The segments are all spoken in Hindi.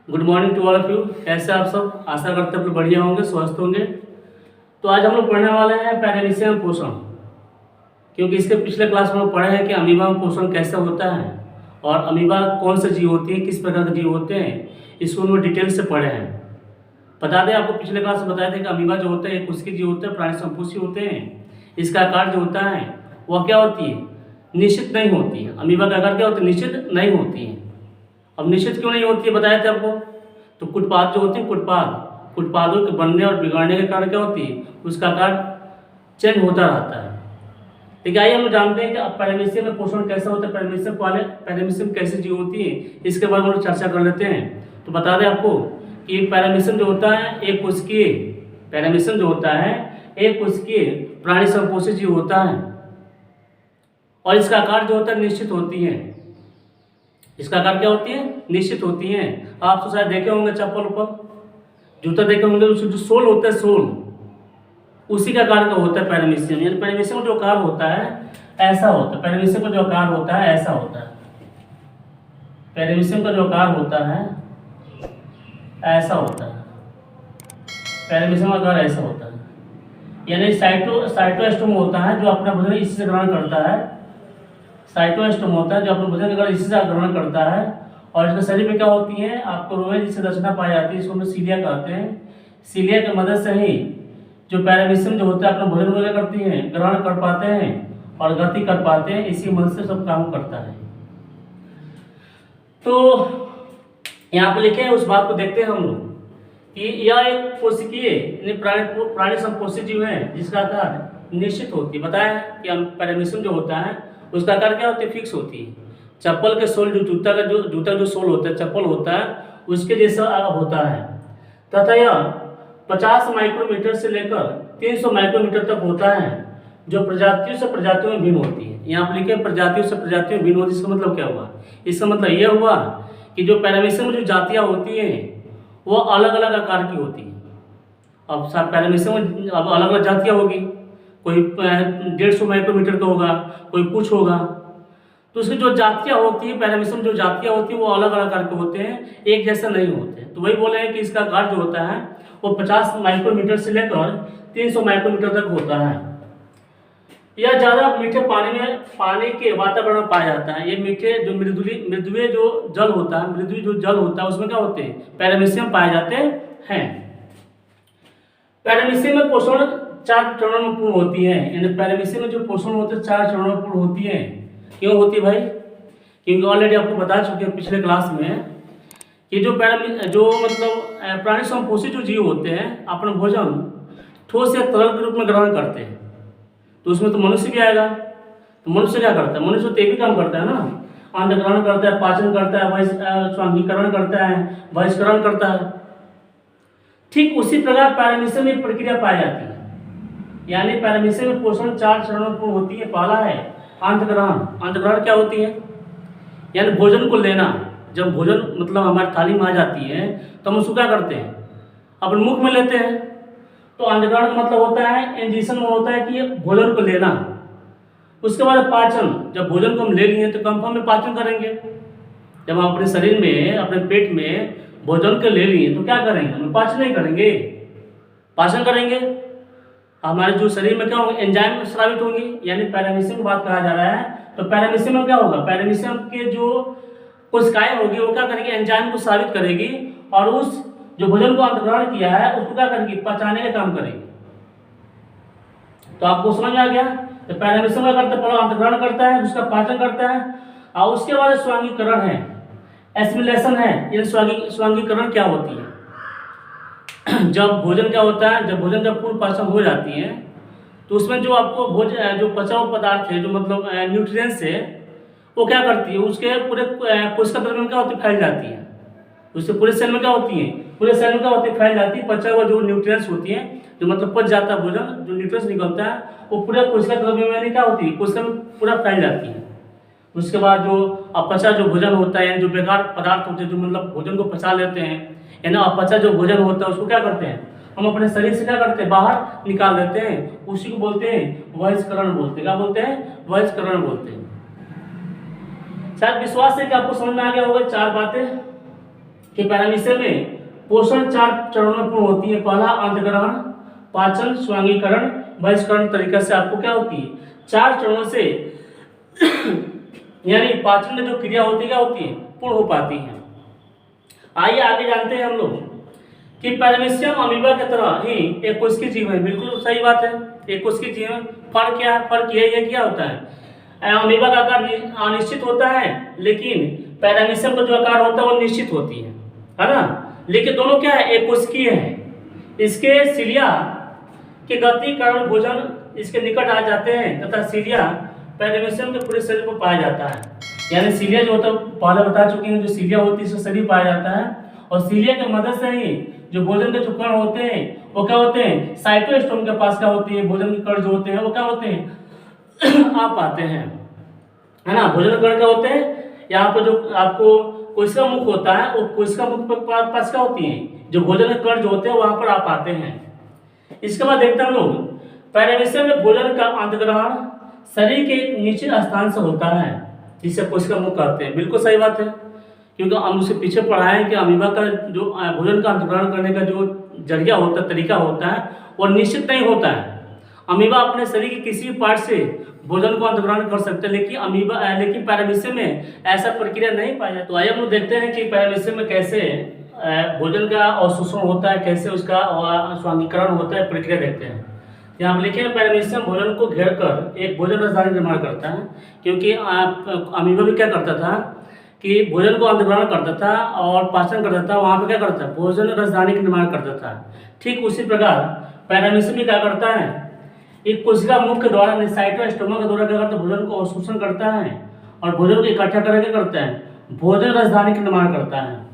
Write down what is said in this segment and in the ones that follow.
Good morning to all of you. कैसे आप सब? आशा करते हैं आप लोग बढ़िया होंगे, स्वस्थ होंगे। तो आज हम लोग पढ़ने वाले हैं पैरामीशियम में पोषण, क्योंकि इसके पिछले क्लास में हम पढ़े हैं कि अमीबा में पोषण कैसे होता है और अमीबा कौन से जीव होती है, किस प्रकार के जीव होते हैं, इसको हम डिटेल से पढ़े हैं। बता दें, आपको पिछले क्लास में बताया था कि अमीबा जो होते हैं कोशिकीय जीव होते हैं, प्राणी संपोषी होते हैं। इसका आकार जो होता है वह क्या होती है? निश्चित नहीं होती है। अमीबा का आकार क्या होता है? निश्चित नहीं होती है। अब निश्चित क्यों नहीं होती है बताया था आपको। तो कुटपाद जो होती है, कुटपादों के बनने और बिगाड़ने के कारण क्या होती है? उसका आकार चेंज होता रहता है। ठीक है, आइए हम जानते हैं कि अब पैरामीशियम में पोषण कैसा होता है, पैरामीशियम कैसी जीव होती है, इसके बारे में हम चर्चा कर लेते हैं। तो बता दें आपको कि पैरामीशियम जो होता है एक कोशिकीय प्राणी संपोषी जीव होता है और इसका आकार जो होता है निश्चित होती है। इसका आकार क्या होती है? निश्चित होती है। आप तो शायद देखे होंगे चप्पल ऊपर जूता देखे होंगे, उसमें जो सोल होता है, सोल उसी का आकार का होता है पैरामीशियम। यानी पैरामीशियम का जो आकार होता है ऐसा होता है। पैरामीशियम का जो आकार होता है ऐसा होता है। पैरामीशियम का जो आकार होता है ऐसा होता है। पैरामीशियम का आकार ऐसा होता है। यानी साइटोएस्टोम होता है जो अपना भोजन इसी से ग्रहण करता है। साइटोएस्टोम होता है जो अपने भोजन का इसी से ग्रहण करता है और इसके शरीर में क्या होती है? आपको रोए जिससे रचना पाई जाती है, इसको हम सीलिया कहते हैं। सीलिया की मदद से ही जो पैरामीशियम जो होता है अपना भोजन वगैरह करती है, ग्रहण कर पाते हैं और गति कर पाते हैं। इसी मदद से सब काम करता है। तो यहाँ पे लिखे हैं, उस बात को देखते हैं हम लोग कि यह एक कोशिकीय प्राणी संपोषी जीव है जिसका आकार निश्चित होती है। बताया कि हम पैरामीशियम जो होता है उसका आकार क्या होती है? फिक्स होती है। चप्पल के सोल जो जूता जो सोल होता है, चप्पल होता है, उसके जैसा होता है तथा यह 50 माइक्रोमीटर से लेकर 300 माइक्रोमीटर तक होता है, जो प्रजातियों से प्रजातियों में भिन्न होती है। यहाँ पर लिखे प्रजातियों से प्रजातियों में भिन्न होती है। इसका मतलब क्या हुआ? इसका मतलब यह हुआ कि जो पैरामीशियम में जो जातियाँ होती हैं वो अलग अलग आकार की होती है। अब सब पैरामीशियम में अब अलग अलग जातियाँ होगी, कोई 150 माइक्रोमीटर का होगा, कोई कुछ होगा। तो उसकी जो जातियाँ होती है, पैरामीशियम जो जातियाँ होती है वो अलग अलग आकार के होते हैं, एक जैसा नहीं होते। तो वही बोले हैं कि इसका आकार जो होता है वो 50 माइक्रोमीटर से लेकर 300 माइक्रोमीटर तक होता है। यह ज़्यादा मीठे पानी के वातावरण में पाया जाता है। ये मीठे जो मृदुए जो जल होता है उसमें क्या होते हैं? पैरामीशियम पाए जाते हैं। पैरामीशियम में पोषण 4 चरणों में पूर्ण होती है। यानी पैरामीशियम में जो पोषण होते हैं 4 चरणों में पूर्ण होती है। क्यों होती है भाई? क्योंकि ऑलरेडी आपको बता चुके हैं पिछले क्लास में कि जो प्राणी संपोषी जो जीव होते हैं अपना भोजन ठोस या तरल के रूप में ग्रहण करते हैं। तो उसमें तो मनुष्य भी आएगा। तो मनुष्य क्या करता है? मनुष्य तो एक ही काम करता है ना, अन्न ग्रहण करता है, पाचन करता है, स्वांगीकरण करता है, बहिष्करण करता है। ठीक उसी प्रकार पैरामीशियम में प्रक्रिया पाई जाती है। यानी पैरामीशियम में पोषण 4 चरणों में पूर्ण होती है। पहला है अंतग्रहण क्या होती है? यानी भोजन को लेना। जब भोजन हमारी थाली में आ जाती है तो हम उसको क्या करते हैं? अपने मुख में लेते हैं। तो अंतग्रहण का मतलब होता है इंजेक्शन में होता है कि ये भोजन को लेना। उसके बाद पाचन, जब भोजन को हम ले लिए तो कंफर्म में पाचन करेंगे। जब हम अपने शरीर में, अपने पेट में भोजन को ले लिए तो क्या करेंगे? हम पाचन नहीं करेंगे, पाचन करेंगे। हमारे जो शरीर में क्या होंगे? एंजाइम स्रावित होंगी। यानी पैरामीशियम की बात कहा जा रहा है। तो पैरामीशियम में क्या होगा? पैरामीशियम के जो कोशिकाएं होगी वो क्या करेगी? एंजाइम को स्रावित करेगी और उस जो भोजन को अंतग्रहण किया है उसको क्या करेगी? पचाने का काम करेगी। तो आपको समझ में आ गया? तो पैरामीशियम क्या करता है? पहले अंतग्रहण करता है, उसका पाचन करता है और उसके बाद स्वांगीकरण है, एसिमिलेशन है। ये स्वांगीकरण क्या होती है? जब भोजन क्या होता है, जब भोजन का पूर्ण पाचन हो जाती है तो उसमें जो आपको जो पचा हुआ पदार्थ है, जो न्यूट्रिएंट्स है, वो क्या करती है? उसके पूरे कोशिका तंत्र में क्या होती है? फैल जाती है। उसके पूरे सेल में क्या होती है? पूरे सेल में क्या होती है? फैल जाती है। पचा हुआ जो न्यूट्रिएंट्स होती है, जो पच जाता है भोजन, जो न्यूट्रिएंट्स निकलता है वो पूरे कोशिका तंत्र में क्या होती है? कोशिका में पूरा फैल जाती है। उसके बाद जो अपचा जो भोजन होता है, जो बेकार पदार्थ होते हैं, जो भोजन को पचा लेते हैं, यानी अपचा जो भोजन होता है उसको क्या करते हैं? हम अपने शरीर से क्या करते हैं? बाहर निकाल देते हैं। उसी को बोलते हैं बहिष्करण बोलते हैं। क्या बोलते हैं? बहिष्करण बोलते हैं। शायद विश्वास है कि आपको समझ में आ गया होगा 4 बातें। कि पैरामीशियम में पोषण 4 चरणों में पूर्ण होती है। पहला अंतग्रहण, पाचन, स्वांगीकरण, बहिष्करण तरीका से आपको क्या होती है, 4 चरणों से यानी पाचन में जो क्रिया होती है क्या होती है, पूर्ण हो पाती है। आइए आगे जानते हैं हम लोग कि पैरामीशियम अमीबा की तरह ही एक कोशिकीय जीव है। बिल्कुल सही बात है, एक कोशिकीय जीव है। फर्क क्या है, फर्क ये क्या होता है, अमीबा का आकार अनिश्चित होता है, लेकिन पैरामीशियम का जो आकार होता है वो निश्चित होती है ना। लेकिन दोनों क्या है, एक कोशिकीय है। इसके सिलिया के गति कारण भोजन इसके निकट आ जाते हैं तथा सिलिया पैरामीशियम के पूरे शरीर पर पाया जाता है। यानी सिलिया जो होता है, पहले बता चुके हैं, जो सिलिया होती है इसका शरीर पाया जाता है, और सिलिया की मदद से ही जो भोजन के जो कण होते हैं वो क्या होते हैं, साइटोस्टोम के पास क्या होती है, भोजन के कण जो होते हैं वो क्या होते हैं आ पाते हैं, है ना। भोजन कण क्या होते हैं, यहाँ पर जो आपको कोशिका मुख होता है, वो कोशिका मुख पर पास क्या होती है, जो भोजन के कण जो होते हैं वहां पर आ पाते हैं। इसके बाद देखते हैं हम लोग, पैरामीशियम में भोजन का अंतग्रहण शरीर के एक निश्चित स्थान से होता है, जिसे कोशिका मुख कहते हैं। बिल्कुल सही बात है, क्योंकि हम उससे पीछे पढ़ा है कि अमीबा का जो भोजन का अंतग्रहण करने का जो जरिया होता है, तरीका होता है, वो निश्चित नहीं होता है। अमीबा अपने शरीर के किसी भी पार्ट से भोजन को अंतग्रहण कर सकते हैं, लेकिन पैरामीशियम में ऐसा प्रक्रिया नहीं पाया जाता। तो आइए हम लोग देखते हैं कि पैरामीशियम में कैसे भोजन का अवशोषण होता है, कैसे उसका स्वांगीकरण होता है, प्रक्रिया देखते हैं। यहाँ पर लिखे हैं, पैरामीशियम भोजन को घेर कर एक भोजन रसदानी निर्माण करता है। क्योंकि अमीबा भी क्या करता था कि भोजन को अंतग्रहण करता था और पाचन करता था, वहाँ पे क्या करता था, भोजन रसदानी का निर्माण करता था। ठीक उसी प्रकार पैरामीशियम भी क्या करता है, एक कोशिका मुख के द्वारा साइटोस्टोमा के द्वारा क्या करता है, भोजन को अवशोषण करता है और भोजन को इकट्ठा करके करता है, भोजन रसदानी का निर्माण करता है।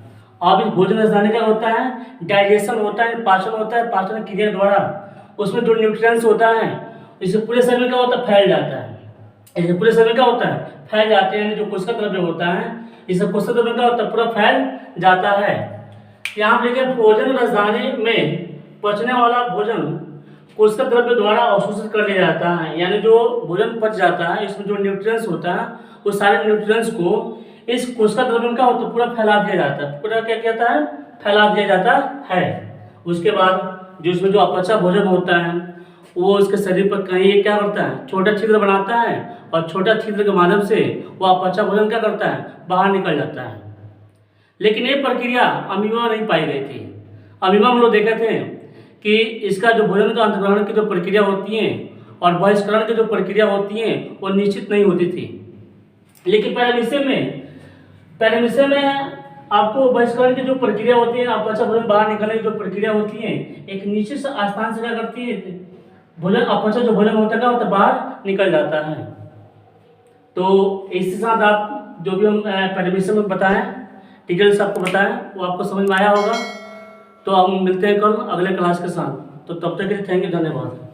अब इस भोजन रसदानी क्या होता है, डाइजेशन होता है, पाचन होता है, पाचन क्रिया द्वारा उसमें जो न्यूट्रिएंट्स होता है इसे पूरे शरीर में क्या होता है, फैल जाता है। इसे पूरे शरीर में क्या होता है, फैल जाते हैं। जो कोशिका द्रव्य होता है इसे कोशिका द्रव्य क्या होता है, पूरा फैल जाता है। यहाँ पर देखिए, भोजन रसदानी में पचने वाला भोजन कोशिका द्रव्य द्वारा अवशोषित कर लिया जाता है। यानी जो भोजन पच जाता है, इसमें जो न्यूट्रिएंट्स होता है वो सारे न्यूट्रिएंट्स को इस कोशिका द्रव्य में क्या होता है, पूरा फैला दिया जाता है। पूरा क्या कहता है, फैला दिया जाता है। उसके बाद जो इसमें जो अपचा भोजन होता है वो इसके शरीर पर कहीं क्या करता है, छोटा छिद्र बनाता है, और छोटा छिद्र के माध्यम से वो अपचा भोजन क्या करता है, बाहर निकल जाता है। लेकिन ये प्रक्रिया अमीबा में नहीं पाई गई थी। अमीबा हम लोग देखे थे कि इसका जो भोजन का अंतग्रहण की जो प्रक्रिया होती है और बहिष्करण की जो प्रक्रिया होती है वो निश्चित नहीं होती थी। लेकिन पैरामीशियम में आपको बहिष्करण की जो प्रक्रिया होती है, अपचा भोजन बाहर निकलने की जो प्रक्रिया होती है, एक निश्चित स्थान से क्या करती है, भोजन अपचा जो भोजन होता है क्या होता है, बाहर निकल जाता है। तो इसके साथ आप जो भी हम पैरामीशियम में बताएं, डिटेल्स आपको बताएं, वो आपको समझ में आया होगा। तो हम मिलते हैं कल अगले क्लास के साथ। तो तब तक के लिए थैंक यू, धन्यवाद।